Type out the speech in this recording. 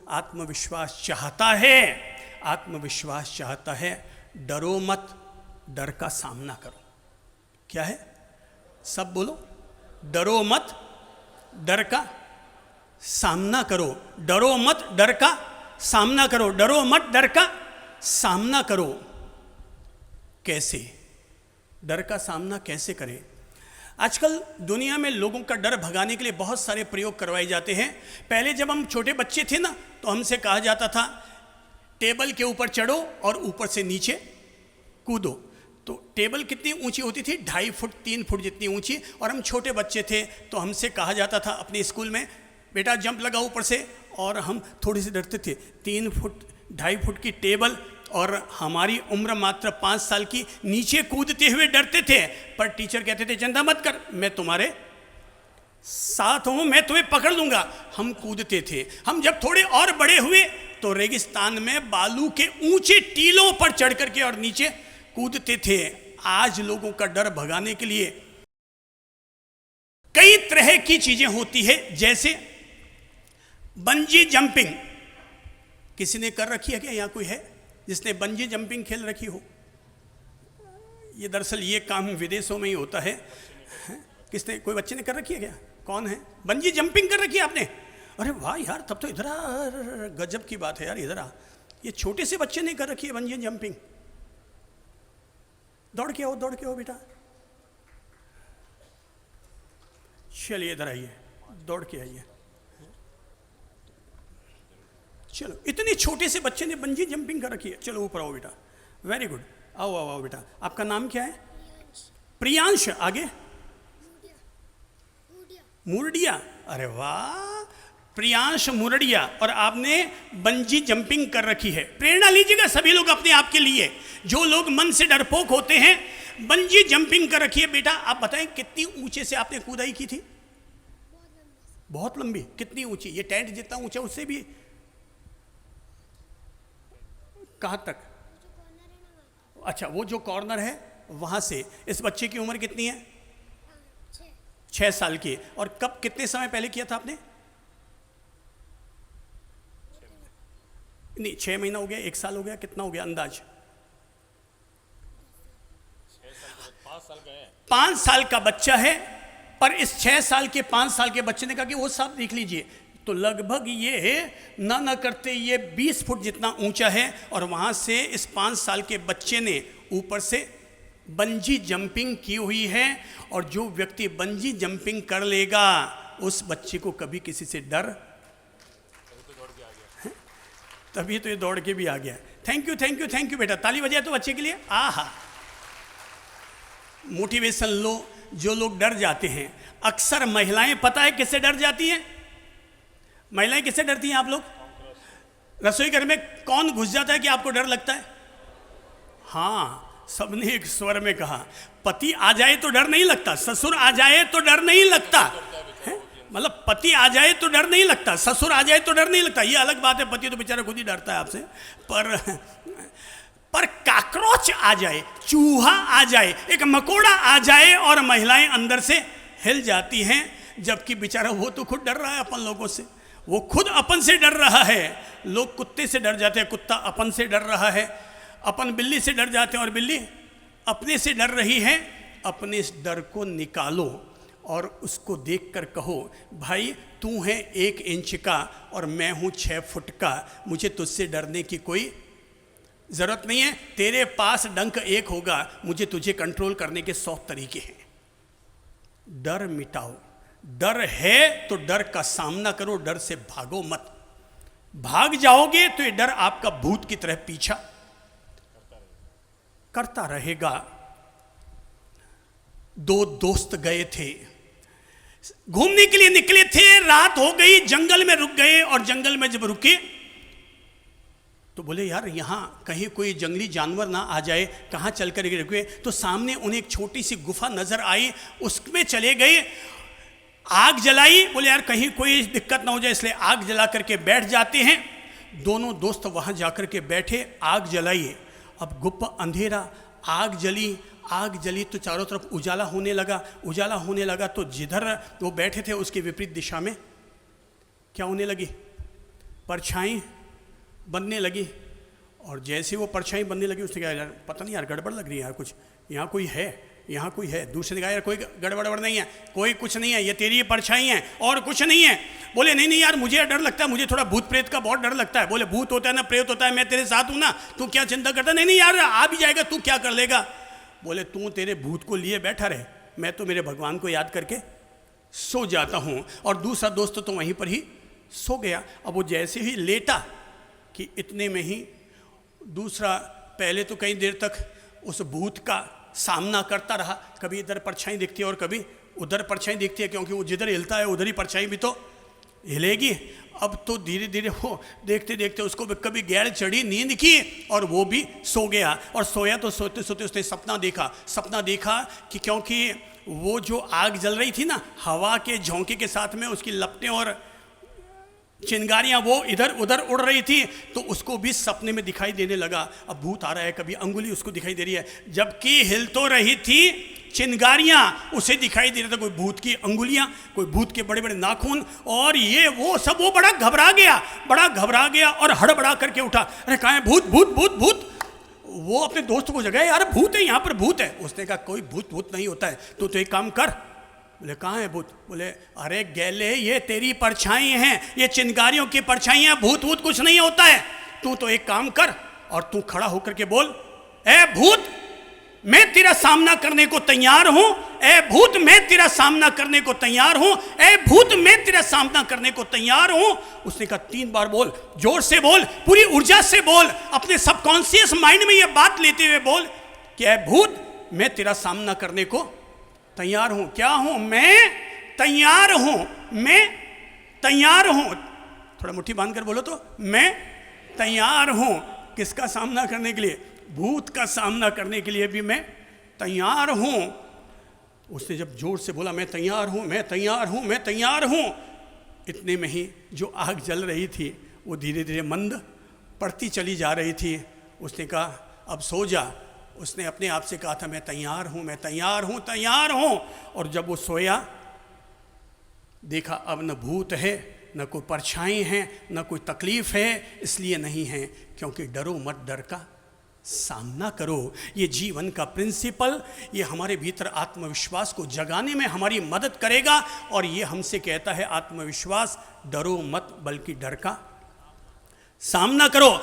आत्मविश्वास चाहता है, आत्मविश्वास चाहता है, डरो मत, डर का सामना करो। क्या है? सब बोलो, डरो मत, डर का सामना करो। डरो मत, डर का सामना करो। डरो मत, डर का सामना करो। कैसे? डर का सामना कैसे करें? आजकल दुनिया में लोगों का डर भगाने के लिए बहुत सारे प्रयोग करवाए जाते हैं। पहले जब हम छोटे बच्चे थे ना, तो हमसे कहा जाता था टेबल के ऊपर चढ़ो और ऊपर से नीचे कूदो। तो टेबल कितनी ऊंची होती थी? 2.5 फुट 3 फुट जितनी ऊंची। और हम छोटे बच्चे थे तो हमसे कहा जाता था अपने स्कूल में, बेटा जंप लगा ऊपर से। और हम थोड़ी सी डरते थे। 3 फुट 2.5 फुट की टेबल और हमारी उम्र मात्र 5 साल की, नीचे कूदते हुए डरते थे। पर टीचर कहते थे चिंता मत कर, मैं तुम्हारे साथ हूं, मैं तुम्हें पकड़ लूंगा। हम कूदते थे। हम जब थोड़े और बड़े हुए तो रेगिस्तान में बालू के ऊंचे टीलों पर चढ़ करके और नीचे कूदते थे। आज लोगों का डर भगाने के लिए कई तरह की चीजें होती है, जैसे बंजी जंपिंग। किसी ने कर रखी है क्या? यहाँ कोई है जिसने बंजी जंपिंग खेल रखी हो? ये दरअसल ये काम विदेशों में ही होता है। किसने, कोई बच्चे ने कर रखी है क्या? कौन है? बंजी जंपिंग कर रखी है आपने? अरे वाह यार, तब तो इधर आ, गजब की बात है यार, इधर आ। ये छोटे से बच्चे ने कर रखी है बंजी जंपिंग। दौड़ के आओ, दौड़ के आओ बेटा, चलिए इधर आइए, दौड़ के आइए। चलो, इतने छोटे से बच्चे ने बंजी जंपिंग कर रखी है। चलो ऊपर आओ बेटा, वेरी गुड, आओ आओ आओ बेटा। आपका नाम क्या है? प्रियांश। आगे? मुरडिया। अरे वाह, प्रियांश मुरडिया। और आपने बंजी जंपिंग कर रखी है। प्रेरणा लीजिएगा सभी लोग अपने आप के लिए। जो लोग मन से डरपोक होते हैं, बंजी जंपिंग कर रखी है। बेटा आप बताएं कितनी ऊंचे से आपने कूदाई की थी? बहुत लंबी। कितनी ऊंची? ये टेंट जितना ऊंचा, उससे भी? कहां तक? अच्छा, वो जो कॉर्नर है वहां से। इस बच्चे की उम्र कितनी है? 6 साल की। और कब, कितने समय पहले किया था आपने? नहीं, 6 महीना हो गया, 1 साल हो गया, कितना हो गया अंदाज? 5 साल का बच्चा है। पर इस 6 साल के 5 साल के बच्चे ने कहा कि वो साहब देख लीजिए, तो लगभग ये ना करते ये 20 फुट जितना ऊंचा है। और वहां से इस 5 साल के बच्चे ने ऊपर से बंजी जंपिंग की हुई है। और जो व्यक्ति बंजी जंपिंग कर लेगा, उस बच्चे को कभी किसी से डर, तभी तो ये दौड़ के भी आ गया। Thank you thank you thank you बेटा, ताली बजाए तो बच्चे के लिए। आहा, मोटिवेशन लो। जो लोग डर जाते हैं, अक्सर महिलाएं, पता है किससे डर जाती हैं? महिलाएं किससे डरती हैं आप लोग? रसोई घर में कौन घुस जाता है कि आपको डर लगता है? हाँ, सबने एक स्वर में कहा, पति आ जाए तो डर नहीं लगता, ससुर आ जाए तो डर नहीं लगता। मतलब पति आ जाए तो डर नहीं लगता, ससुर आ जाए तो डर नहीं लगता। ये अलग बात है, पति तो बेचारा खुद ही डरता है आपसे। पर काकरोच आ जाए, चूहा आ जाए, एक मकोड़ा आ जाए और महिलाएं अंदर से हिल जाती हैं। जबकि बेचारा वो तो खुद डर रहा है अपन लोगों से, वो खुद अपन से डर रहा है। लोग कुत्ते से डर जाते हैं, कुत्ता अपन से डर रहा है। अपन बिल्ली से डर जाते हैं और बिल्ली अपने से डर रही है। अपने इस डर को निकालो और उसको देखकर कहो, भाई तू है 1 इंच का और मैं हूँ 6 फुट का, मुझे तुझसे डरने की कोई जरूरत नहीं है। तेरे पास डंक एक होगा, मुझे तुझे कंट्रोल करने के 100 तरीके हैं। डर मिटाओ। डर है तो डर का सामना करो, डर से भागो मत। भाग जाओगे तो ये डर आपका भूत की तरह पीछा करता रहेगा। 2 दोस्त गए थे, घूमने के लिए निकले थे, रात हो गई, जंगल में रुक गए। और जंगल में जब रुके तो बोले यार यहाँ कहीं कोई जंगली जानवर ना आ जाए, कहाँ चल कर रुके। तो सामने उन्हें एक छोटी सी गुफा नजर आई, उसमें चले गए। आग जलाई, बोले यार कहीं कोई दिक्कत ना हो जाए, इसलिए आग जला करके बैठ जाते हैं। दोनों दोस्त वहाँ जाकर के बैठे, आग जलाई। अब गुप्त अंधेरा, आग जली तो चारों तरफ उजाला होने लगा। तो जिधर वो बैठे थे उसके विपरीत दिशा में क्या होने लगी? परछाई बनने लगी, और जैसे वो परछाई बनने लगी उसने कहा यार पता नहीं यार गड़बड़ लग रही है यार, कुछ यहाँ कोई है, यहाँ कोई है। दूसरे ने कहा यार कोई गड़बड़ नहीं है, कोई कुछ नहीं है, ये तेरी परछाई है और कुछ नहीं है। बोले नहीं नहीं यार मुझे डर लगता है, मुझे थोड़ा भूत प्रेत का बहुत डर लगता है। बोले भूत होता है ना प्रेत होता है, मैं तेरे साथ हूँ ना, तू क्या चिंता करता है? नहीं नहीं यार आ भी जाएगा, तू क्या कर लेगा। बोले तू तेरे भूत को लिए बैठा रहे, मैं तो मेरे भगवान को याद करके सो जाता हूँ। और दूसरा दोस्त तो वहीं पर ही सो गया। अब वो जैसे ही लेटा कि इतने में ही दूसरा, पहले तो कई देर तक उस भूत का सामना करता रहा, कभी इधर परछाई दिखती है और कभी उधर परछाई दिखती है, क्योंकि वो जिधर हिलता है उधर ही परछाई भी तो हिलेगी। अब तो धीरे धीरे वो देखते देखते उसको भी कभी गैर चढ़ी नींद की और वो भी सो गया। और सोया तो सोते सोते उसने सपना देखा कि क्योंकि वो जो आग जल रही थी ना, हवा के झोंके के साथ में उसकी लपटें और चिंगारियां वो इधर उधर उड़ रही थी, तो उसको भी सपने में दिखाई देने लगा। अब भूत आ रहा है, कभी अंगुली उसको दिखाई दे रही है, जबकि हिल तो रही थी चिंगारियां, उसे दिखाई दे रहा था कोई भूत की अंगुलियां, कोई भूत के बड़े बड़े नाखून, और ये वो सब। वो बड़ा घबरा गया और हड़बड़ा करके उठा, अरे कहाँ है भूत भूत भूत भूत। वो अपने दोस्त को जगाया, यार भूत है, यहाँ पर भूत है। उसने कहा कोई भूत नहीं होता है, तू तो एक काम कर। बोले कहाँ है भूत? बोले अरे गैले ये तेरी परछाई हैं, ये चिंगारियों की परछाइयाँ, भूत कुछ नहीं होता है। तू तो एक काम कर और तू खड़ा होकर के बोल, ए भूत मैं तेरा सामना करने को तैयार हूं, ए भूत मैं तेरा सामना करने को तैयार हूं, ए भूत मैं तेरा सामना करने को तैयार हूं। उसने कहा 3 बार बोल, जोर से बोल, पूरी ऊर्जा से बोल, अपने सबकॉन्शियस माइंड में ये बात लेते हुए बोल कि ए भूत मैं तेरा सामना करने को तैयार हूं। क्या हूं? मैं तैयार हूं, मैं तैयार हूं। थोड़ा मुट्ठी बांध कर बोलो तो, मैं तैयार हूं। किसका सामना करने के लिए? भूत का सामना करने के लिए भी मैं तैयार हूं। उसने जब जोर से बोला मैं तैयार हूं, मैं तैयार हूं, मैं तैयार हूं, इतने में ही जो आग जल रही थी वो धीरे धीरे मंद पड़ती चली जा रही थी। उसने कहा अब सो जा। उसने अपने आप से कहा था मैं तैयार हूं, मैं तैयार हूं, तैयार हूं। और जब वो सोया, देखा अब न भूत है, न कोई परछाई है, न कोई तकलीफ है। इसलिए नहीं है क्योंकि डरो मत, डर का सामना करो। ये जीवन का प्रिंसिपल, ये हमारे भीतर आत्मविश्वास को जगाने में हमारी मदद करेगा। और ये हमसे कहता है आत्मविश्वास, डरो मत बल्कि डर का सामना करो।